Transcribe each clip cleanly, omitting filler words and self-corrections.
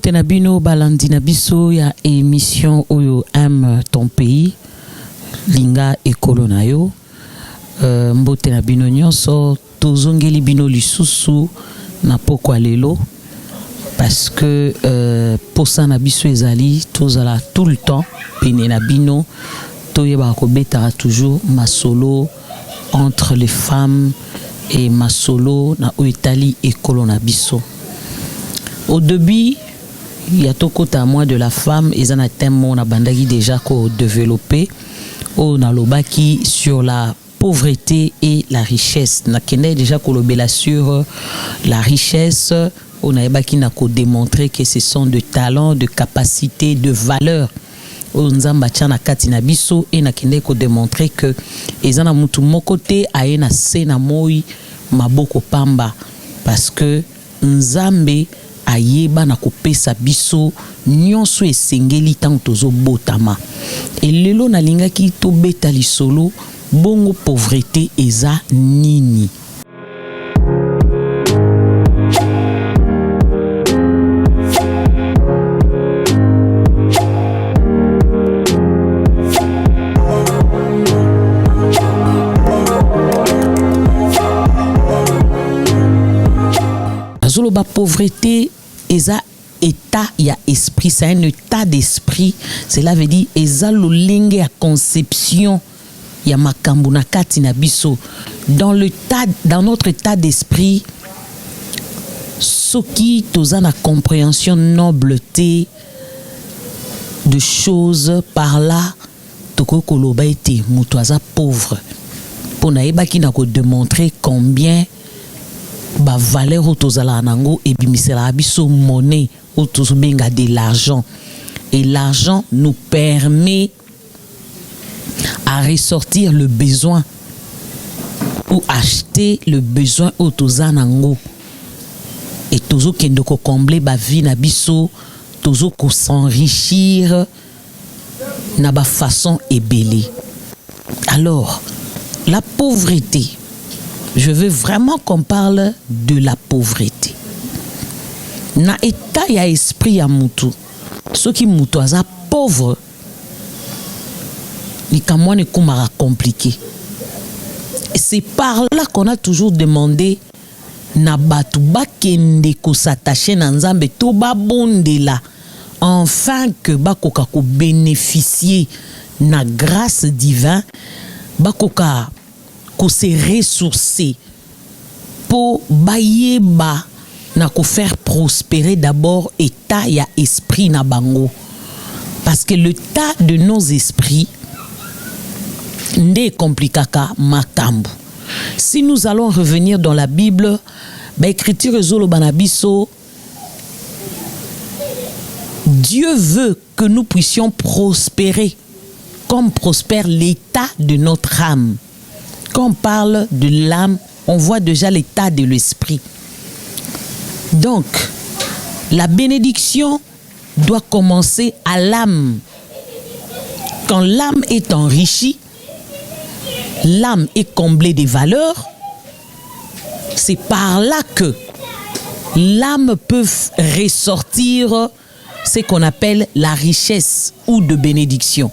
Mbote na bino balandi na biso ya émission oyo aime ton pays linga ekolo na yo. Mbote na bino nyonso tozongeli bino lisusu na pokwa lelo parce que posa na biso ezali tozala tout le temps pene na bino toyeba kobeta toujours masolo entre les femmes et masolo na oitali ekolo na biso. Au début, il y a tout côté à moi de la femme, et ça a un thème on a bandagi déjà qu'on développé, on a l'obaki sur la pauvreté et la richesse. On a déjà qu'on sur la richesse, on a démontré que ce sont de talents, de capacités, de valeurs. On a biso et na kende ko démontrer que ils ont mutu mokote aena sena moi maboko pamba parce que nzambe ayeba na kopesa biso nyonso esengeli tango tozo botama et lelo na lingaki to beta lisolo bongo pauvreté eza nini. La pauvreté est un état, il y a esprit, c'est un état d'esprit. Cela veut dire eza lolingue à conception ya makambu na kati na biso. Dans notre état d'esprit, ce qui toza na compréhension nobleté de choses par là toko koloba ete mutu aza pauvre. Pour naeba ki na ko démontrer combien ba valeur otozala nango et bimisela abiso monnaie otozobenga de l'argent et l'argent nous permet à ressortir le besoin ou acheter le besoin otoza nango et tozo kendo ko combler ba vie na biso tozo ko s'enrichir na ba façon ebele. Alors la pauvreté, je veux vraiment qu'on parle de la pauvreté. Na état ya esprit ya mutu. Ceux qui mutu aza pauvre, ni kamwane kumara compliqué. C'est par là qu'on a toujours demandé na batu bakende ko s'attacher na nzambe to ba bondela enfin que bakoka ko bénéficier na grâce divine bakoka ko se ressourcer pour bayeba na ko faire prospérer d'abord état ya esprit na bango parce que l'état de nos esprits nde complicaka makambu. Si nous allons revenir dans la Bible, écriture zolo banabiso, Dieu veut que nous puissions prospérer comme prospère l'état de notre âme. Quand on parle de l'âme, on voit déjà l'état de l'esprit. Donc, la bénédiction doit commencer à l'âme. Quand l'âme est enrichie, l'âme est comblée des valeurs, c'est par là que l'âme peut ressortir ce qu'on appelle la richesse ou de bénédiction.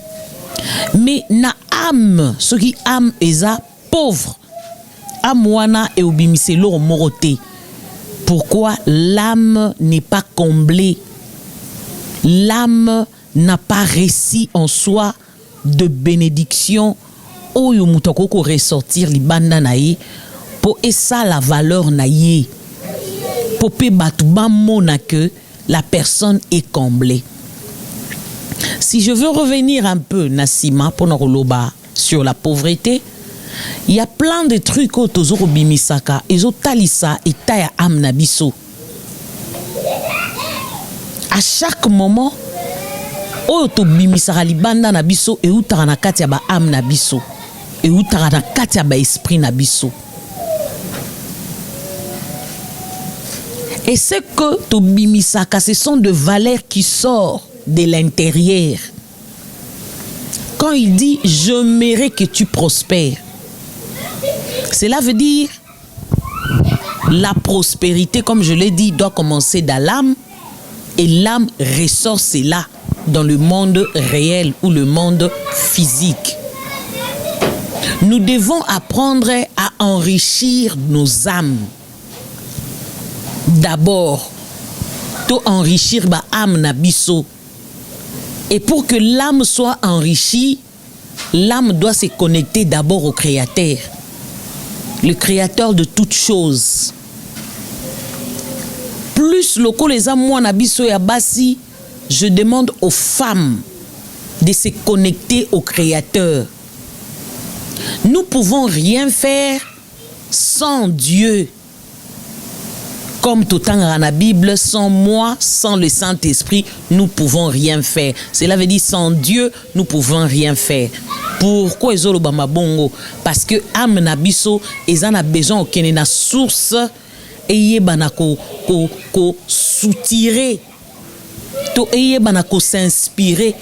Mais na âme, ce qui âme est pauvre, amwana et obimiselo moroté. Pourquoi l'âme n'est pas comblée? L'âme n'a pas réussi en soi de bénédiction. Oyo mutoko ko ressortir libanda naïe pour essa la valeur naïe. Pour pe batu ba mona que la personne est comblée. Si je veux revenir un peu Nassima pour nous sur la pauvreté, il y a plein de trucs autour bimisaka ezo talisa eta ya amna biso. À chaque moment oto bimisaka libanda na biso e utara na kati ya ba amna biso e utara na kati ya ba esprit na biso. Et ce que to bimisaka, ce sont de valeurs qui sortent de l'intérieur. Quand il dit je mérite que tu prospères, cela veut dire la prospérité, comme je l'ai dit, doit commencer dans l'âme Et l'âme ressort cela dans le monde réel ou le monde physique. Nous devons apprendre à enrichir nos âmes. D'abord, to enrichir ba âme na biso. Et pour que l'âme soit enrichie, l'âme doit se connecter d'abord au Créateur, le Créateur de toutes choses. Plus loko les âmes moi na biso ya basi, je demande aux femmes de se connecter au Créateur. Nous pouvons rien faire sans Dieu. Comme tout temps dans la Bible, sans moi, sans le Saint-Esprit, nous pouvons rien faire. Cela veut dire sans Dieu, nous pouvons rien faire. Pourquoi ils ont bongo? Parce que âme nabiso, ils en a besoin qu'il y ait une source et y ko soutirer, to y ko s'inspirer,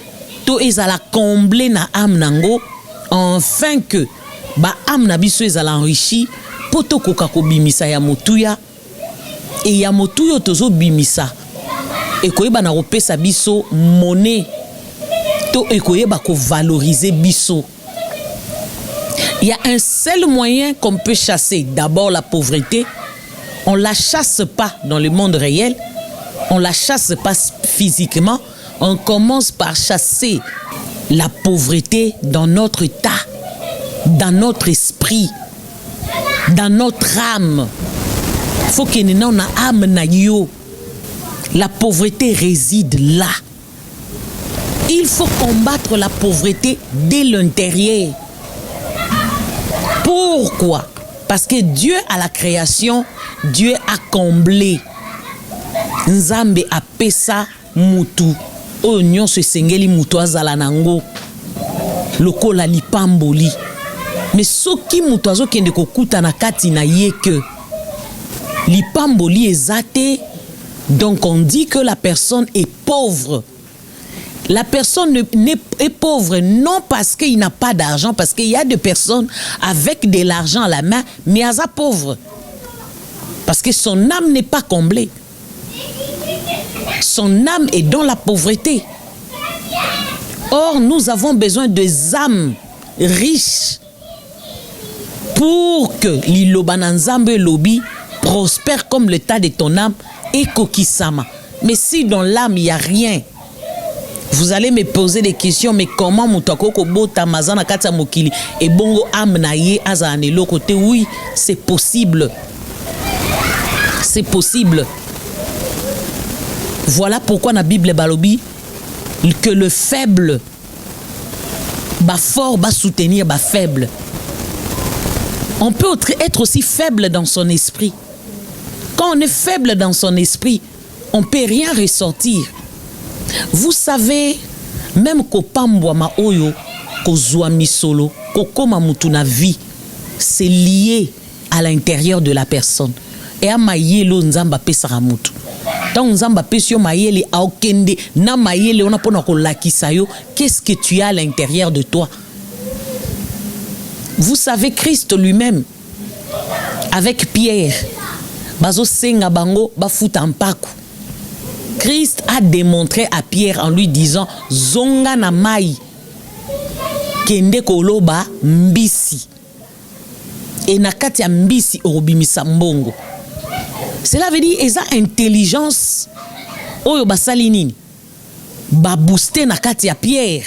to ils la combler na âme nango, afin que ba âme nabiso ils la enrichi, poto koka ko bimisa ya motuya. Et ya motuyo tozo bimisa ekoyeba na kopesa biso monnaie to ekoyeba ko valoriser biso. Il y a un seul moyen qu'on peut chasser, d'abord la pauvreté. On la chasse pas dans le monde réel, on la chasse pas physiquement, on commence par chasser la pauvreté dans notre état, dans notre esprit, dans notre âme. Faut que nous na âme na yo. La pauvreté réside là. Il faut combattre la pauvreté dès l'intérieur. Pourquoi? Parce que Dieu à la création, Dieu a comblé. Nzambe a pesa mutu. Onyon se sengeli mutu azala nango. Lokola lipamboli. Mais soki mutu azo kende kokuta na kati na yeke. Lipamboli ezate, donc on dit que la personne est pauvre. La personne est pauvre non parce qu'il n'a pas d'argent, parce qu'il y a des personnes avec de l'argent à la main, mais elles sont pauvres. Parce que son âme n'est pas comblée. Son âme est dans la pauvreté. Or, nous avons besoin des âmes riches pour que l'Ilobananzambe Lobi prospère comme l'état de ton âme et kokisama. Mais si dans l'âme il n'y a rien, vous allez me poser des questions, mais comment mutako kobota mazana kata mokili et bongo âme na ye azane lo côté? Oui, c'est possible. C'est possible. Voilà pourquoi dans la Bible balobi que le faible ba fort ba soutenir ba faible. On peut être aussi faible dans son esprit. Quand on est faible dans son esprit, on ne peut rien ressortir. Vous savez, même kopambwa ma oyo, kozwa misolo, kokoma mutuna vie, c'est lié à l'intérieur de la personne. Et à mayelo nzamba pesara mutu. Tant nzamba pesio mayele aokende, na mayele on a pona ko lakisayo, qu'est-ce que tu as à l'intérieur de toi? Vous savez, Christ lui-même, avec Pierre, bazo senga bango bafuta mpaku. Christ a démontré à Pierre en lui disant zonga na mai kende koloba mbisi et nakati ya mbisi orobimisa mbongo. Cela veut dire eza intelligence oyo basali nini ba booster nakati ya Pierre.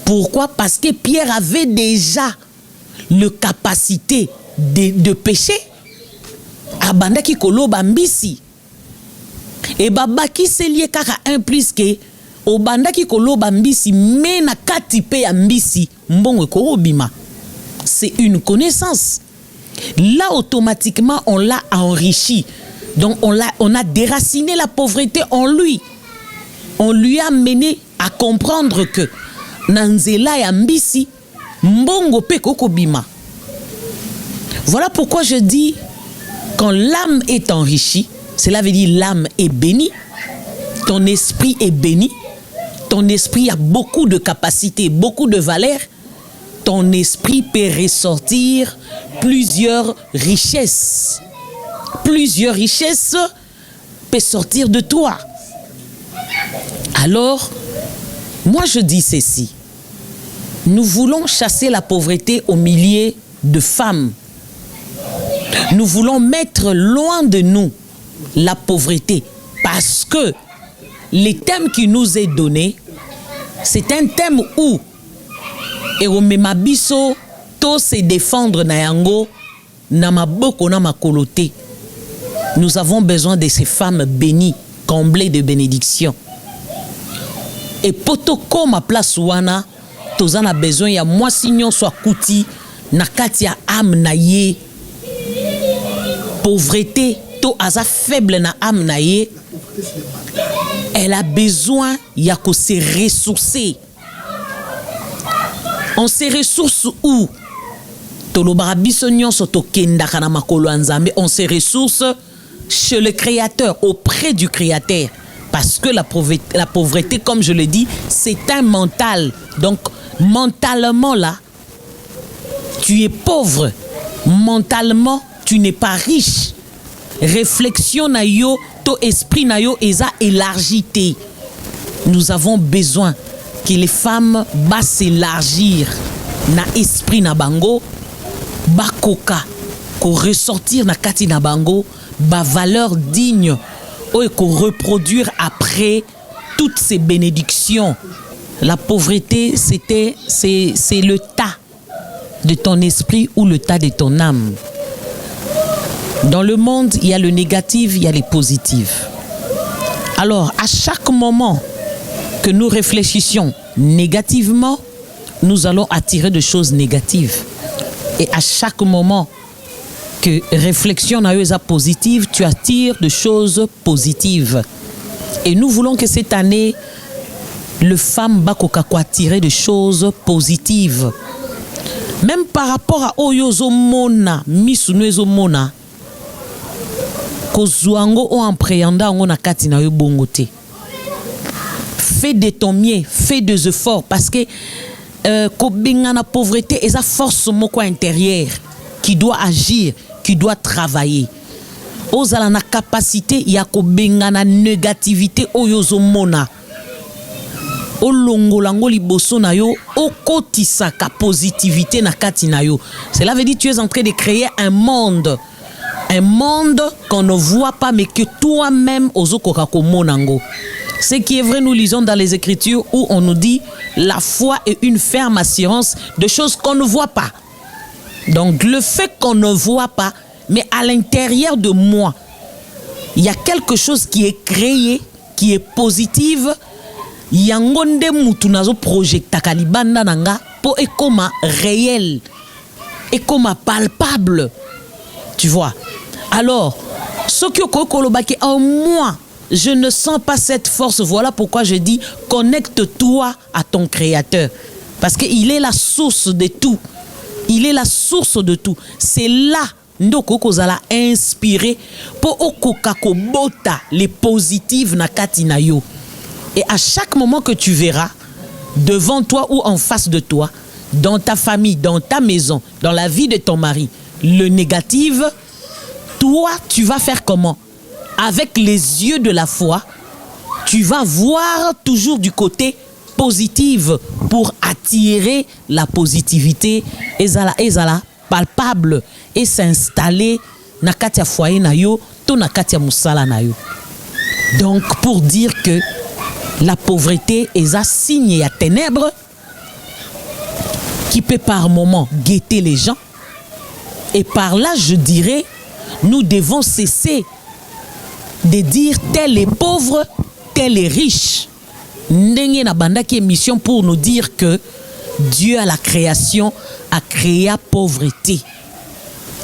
Pourquoi? Parce que Pierre avait déjà le capacité de pécher. Abandaki koloba mbisi. Et babaki se lié kaka un plus que obandaki koloba mbisi mena kati pe ya mbisi mbongo korobima. C'est une connaissance. Là automatiquement on l'a enrichi. Donc on a déraciné la pauvreté en lui. On lui a mené à comprendre que nanzela ya mbisi mbongo pe kokobima. Voilà pourquoi je dis quand l'âme est enrichie, cela veut dire l'âme est bénie, ton esprit est béni, ton esprit a beaucoup de capacités, beaucoup de valeurs, ton esprit peut ressortir plusieurs richesses. Plusieurs richesses peuvent sortir de toi. Alors, moi je dis ceci. Nous voulons chasser la pauvreté au milieu de femmes. Nous voulons mettre loin de nous la pauvreté parce que le thème qui nous est donné, c'est un thème où Eromemabiso to se défendre na yango na maboko na makolote. Nous avons besoin de ces femmes bénies, comblées de bénédictions. Et poto comme à place wana, tozana besoin ya moi signon soit kuti na kati ya âme na ye. Pauvreté to aza faible na âme na ye. Elle a besoin ya ko se ressourcer. On se ressource où? Tolobara biso nyonso tokendaka na makolo ya Nzambe, on se ressource chez le Créateur, auprès du Créateur. Parce que la pauvreté, comme je le dis, c'est un mental. Donc, mentalement, là, tu es pauvre. Mentalement, tu n'es pas riche. Réflexion na yo, to esprit na yo, eza élargité. Nous avons besoin que les femmes bas s'élargir na esprit na bango, ba koka, ko ressortir na kati na bango, ba valeur digne, ou ko reproduire après toutes ces bénédictions. La pauvreté, c'est le tas de ton esprit ou le tas de ton âme. Dans le monde, il y a le négatif, il y a les positifs. Alors, à chaque moment que nous réfléchissions négativement, nous allons attirer des choses négatives. Et à chaque moment que réflexion est positive, tu attires des choses positives. Et nous voulons que cette année, le femme bakoka attirer des choses positives. Même par rapport à Oyozo Mona, Misunezo Mona, Kozuango o appréhenda on a katina yo bongote. Fais de ton mieux, fais des efforts parce que la pauvreté est sa force moko intérieure qui doit agir, qui doit travailler. Ozala na capacité ya ko bengana négativité oyozo mona. O longolango liboso na yo, o kotisa ka positivité na kati na yo. Cela veut dire que tu es en train de créer un monde qu'on ne voit pas mais que toi-même ozo kokako monango. Ce qui est vrai, nous lisons dans les Écritures où on nous dit la foi est une ferme assurance de choses qu'on ne voit pas. Donc le fait qu'on ne voit pas, mais à l'intérieur de moi, il y a quelque chose qui est créé, qui est positive. Yangonde mutunazo projecta kalibanda nanga po ekoma réel, ekoma palpable. Tu vois. Alors, ce que kokolobaki en moi, je ne sens pas cette force. Voilà pourquoi je dis connecte-toi à ton Créateur. Parce qu'il est la source de tout. Il est la source de tout. C'est là ndoko kozala inspiré pour okokako bota les positives na katina yo. Et à chaque moment que tu verras devant toi ou en face de toi, dans ta famille, dans ta maison, dans la vie de ton mari, le négatif, toi tu vas faire comment? Avec les yeux de la foi, tu vas voir toujours du côté positif pour attirer la positivité ezala palpable et s'installer na katia foyer na yo to na katia musala na yo. Donc pour dire que la pauvreté est un signe à ténèbres qui peut par moment guetter les gens. Et par là, je dirais, nous devons cesser de dire tel est pauvre, tel est riche. Ndenge na bandaki émission pour nous dire que Dieu à la création a créé la pauvreté,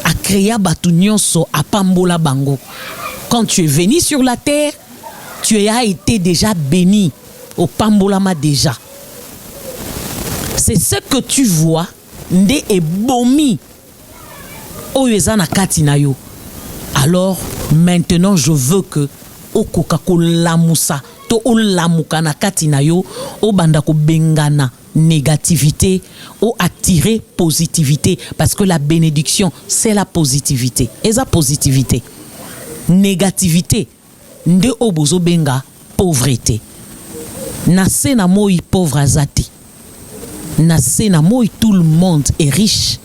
a créé Batunyonso a Pambola Bango. Quand tu es venu sur la terre, tu as été déjà béni au Pambolama déjà. C'est ce que tu vois, Nde et Bomi Oyezana Katinayo. Alors maintenant je veux que okokako lamusa to o lamukana Katinayo o bandako bengana négativité ou attirer positivité parce que la bénédiction c'est la positivité et la positivité négativité nde obozo benga pauvreté. Nassé na moi pauvre azati. Nassé na moi tout le monde est riche,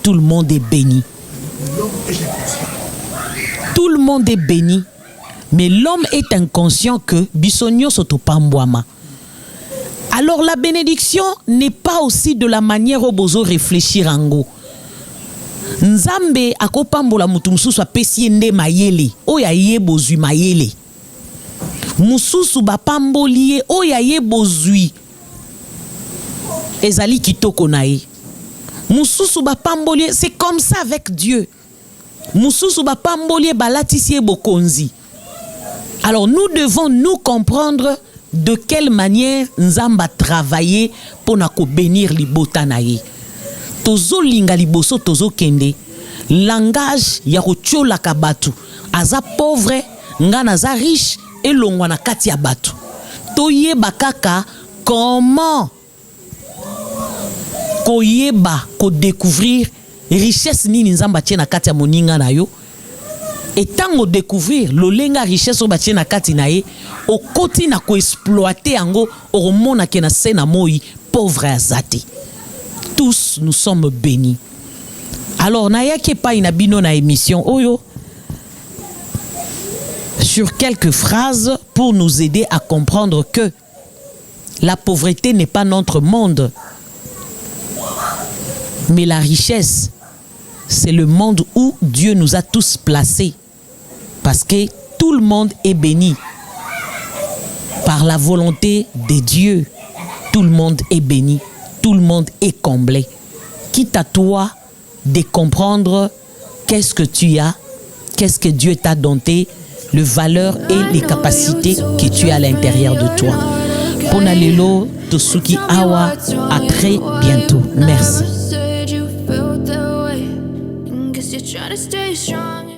tout le monde est béni. Tout le monde est béni, mais l'homme est inconscient que bisogno sotopambwama. Alors la bénédiction n'est pas aussi de la manière au bozo réfléchir ango. Nzambe akopambola mutu mususu apesi nde mayele oya ye bozwi mayele. Mususu bapamboli oya ye bozwi ezali kitoko na ye. Mususu bapamboli, c'est comme ça avec Dieu. Mususu bapamboli balatisi bokonzi. Alors nous devons nous comprendre de quelle manière Nzamba travailler pour na ko bénir libota na ye. Tozo linga liboso tozo kende langage ya kochola kabatu aza pauvre nga naza riche et longwa na kati ya batu. Toyeba kaka comment koyeba ko découvrir richesse nini Nzamba tie na kati ya moninga na yo. Et tango découvrir lolenga richesse o batie na kati na ye o koti na ko exploiter yango o mona ke na sena moi pauvre azate. Tous nous sommes bénis. Alors na yake pa ina bino na émission oyo sur quelques phrases pour nous aider à comprendre que la pauvreté n'est pas notre monde, mais la richesse c'est le monde où Dieu nous a tous placés. Parce que tout le monde est béni. Par la volonté de Dieu, tout le monde est béni. Tout le monde est comblé. Quitte à toi de comprendre qu'est-ce que tu as, qu'est-ce que Dieu t'a donné, les valeurs et les capacités que tu as à l'intérieur de toi. Ponalelo, Tosuki Awa, à très bientôt. Merci. Try to stay strong.